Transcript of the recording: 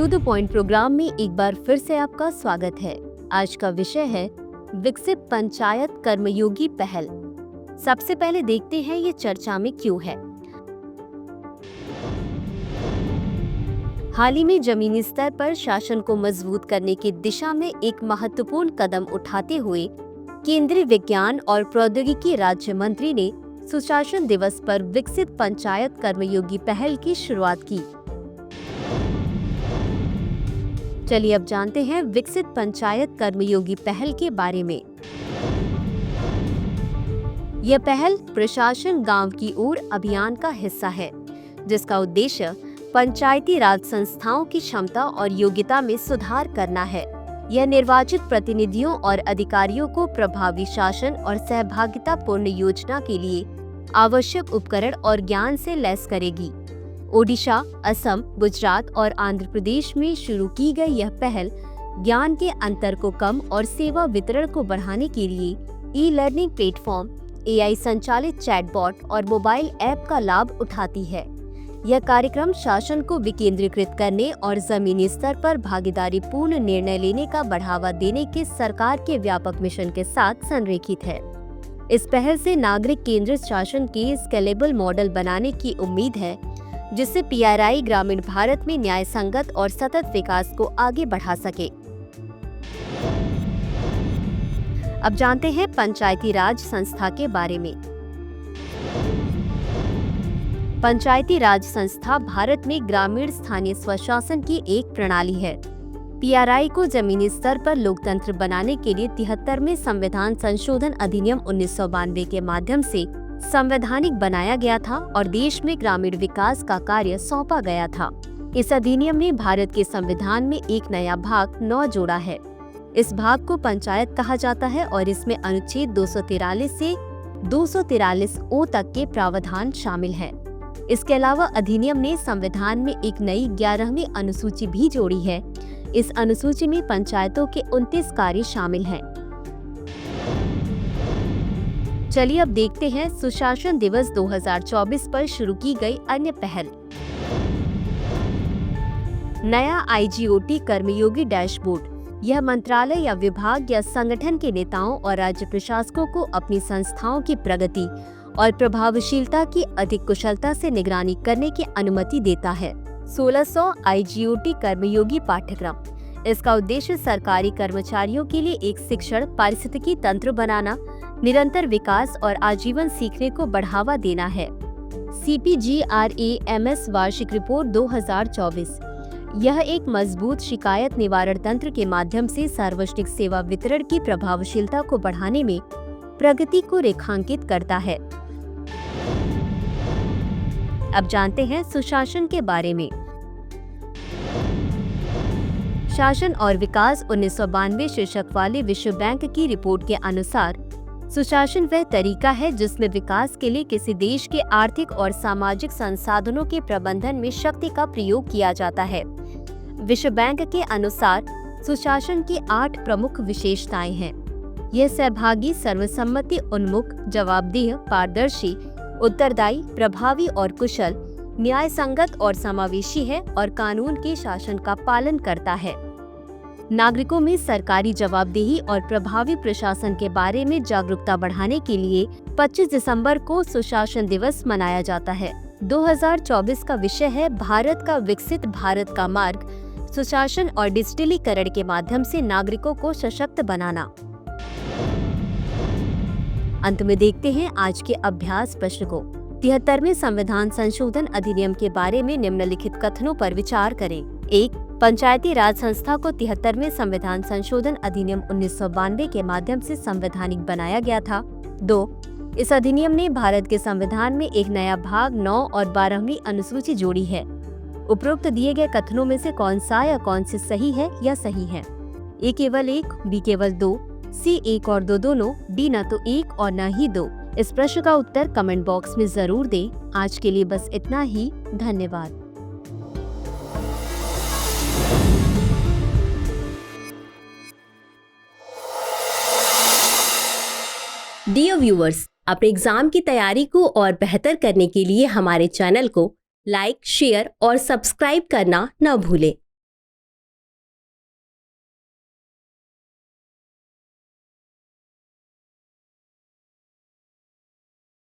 To the point programme में एक बार फिर से आपका स्वागत है। आज का विषय है विकसित पंचायत कर्मयोगी पहल। सबसे पहले देखते हैं ये चर्चा में क्यों है। हाल ही में जमीनी स्तर पर शासन को मजबूत करने की दिशा में एक महत्वपूर्ण कदम उठाते हुए केंद्रीय विज्ञान और प्रौद्योगिकी राज्य मंत्री ने सुशासन दिवस पर विकसित पंचायत कर्मयोगी पहल की शुरुआत की। चलिए अब जानते हैं विकसित पंचायत कर्मयोगी पहल के बारे में। यह पहल प्रशासन गांव की ओर अभियान का हिस्सा है, जिसका उद्देश्य पंचायती राज संस्थाओं की क्षमता और योग्यता में सुधार करना है। यह निर्वाचित प्रतिनिधियों और अधिकारियों को प्रभावी शासन और सहभागिता पूर्ण योजना के लिए आवश्यक उपकरण और ज्ञान से लैस करेगी। ओडिशा, असम, गुजरात और आंध्र प्रदेश में शुरू की गई यह पहल ज्ञान के अंतर को कम और सेवा वितरण को बढ़ाने के लिए ई लर्निंग प्लेटफॉर्म, AI संचालित चैटबॉट और मोबाइल ऐप का लाभ उठाती है। यह कार्यक्रम शासन को विकेंद्रीकृत करने और जमीनी स्तर पर भागीदारी पूर्ण निर्णय लेने का बढ़ावा देने के सरकार के व्यापक मिशन के साथ संरेखित है। इस पहल से नागरिक केंद्रित शासन के स्केलेबल मॉडल बनाने की उम्मीद है, जिससे PRI ग्रामीण भारत में न्याय संगत और सतत विकास को आगे बढ़ा सके। अब जानते हैं पंचायती राज संस्था के बारे में। पंचायती राज संस्था भारत में ग्रामीण स्थानीय स्वशासन की एक प्रणाली है। PRI को जमीनी स्तर पर लोकतंत्र बनाने के लिए 73वें संविधान संशोधन अधिनियम 1992 के माध्यम से संवैधानिक बनाया गया था और देश में ग्रामीण विकास का कार्य सौंपा गया था। इस अधिनियम ने भारत के संविधान में एक नया भाग 9 जोड़ा है। इस भाग को पंचायत कहा जाता है और इसमें अनुच्छेद 243 से 243 ओ तक के प्रावधान शामिल हैं। इसके अलावा अधिनियम ने संविधान में एक नई 11वीं अनुसूची भी जोड़ी है। इस अनुसूची में पंचायतों के 29 कार्य शामिल हैं। चलिए अब देखते हैं सुशासन दिवस 2024 पर शुरू की गई अन्य पहल। नया IGOT कर्मयोगी डैशबोर्ड। यह मंत्रालय या विभाग या संगठन के नेताओं और राज्य प्रशासकों को अपनी संस्थाओं की प्रगति और प्रभावशीलता की अधिक कुशलता से निगरानी करने की अनुमति देता है। 1600 IGOT कर्मयोगी पाठ्यक्रम। इसका उद्देश्य सरकारी कर्मचारियों के लिए एक शिक्षण पारिस्थितिकी तंत्र बनाना, निरंतर विकास और आजीवन सीखने को बढ़ावा देना है। CPGRAMS वार्षिक रिपोर्ट 2024। यह एक मजबूत शिकायत निवारण तंत्र के माध्यम से सार्वजनिक सेवा वितरण की प्रभावशीलता को बढ़ाने में प्रगति को रेखांकित करता है। अब जानते हैं सुशासन के बारे में। शासन और विकास 1992 शीर्षक वाले विश्व बैंक की रिपोर्ट के अनुसार सुशासन वह तरीका है जिसमें विकास के लिए किसी देश के आर्थिक और सामाजिक संसाधनों के प्रबंधन में शक्ति का प्रयोग किया जाता है। विश्व बैंक के अनुसार सुशासन की 8 प्रमुख विशेषताएं हैं। यह सहभागी, सर्वसम्मति उन्मुख, जवाबदेह, पारदर्शी, उत्तरदायी, प्रभावी और कुशल, न्याय संगत और समावेशी है और कानून के शासन का पालन करता है। नागरिकों में सरकारी जवाबदेही और प्रभावी प्रशासन के बारे में जागरूकता बढ़ाने के लिए 25 दिसंबर को सुशासन दिवस मनाया जाता है। 2024 का विषय है भारत का विकसित भारत का मार्ग, सुशासन और डिजिटलीकरण के माध्यम से नागरिकों को सशक्त बनाना। अंत में देखते हैं आज के अभ्यास प्रश्न को। 73वें संविधान संशोधन अधिनियम के बारे में निम्नलिखित कथनों पर विचार करें। 1. पंचायती राज संस्था को 73वें संविधान संशोधन अधिनियम 1992 के माध्यम से संवैधानिक बनाया गया था। 2. इस अधिनियम ने भारत के संविधान में एक नया भाग 9 और 12वीं अनुसूची जोड़ी है। उपरोक्त दिए गए कथनों में से कौन सा या कौन से सही है या सही है? A केवल 1, B केवल 2, C 1 और 2 दोनों, D न तो 1 और न ही 2। इस प्रश्न का उत्तर कमेंट बॉक्स में जरूर दें। आज के लिए बस इतना ही। धन्यवाद। डियर व्यूअर्स, अपने एग्जाम की तैयारी को और बेहतर करने के लिए हमारे चैनल को लाइक, शेयर और सब्सक्राइब करना न भूलें।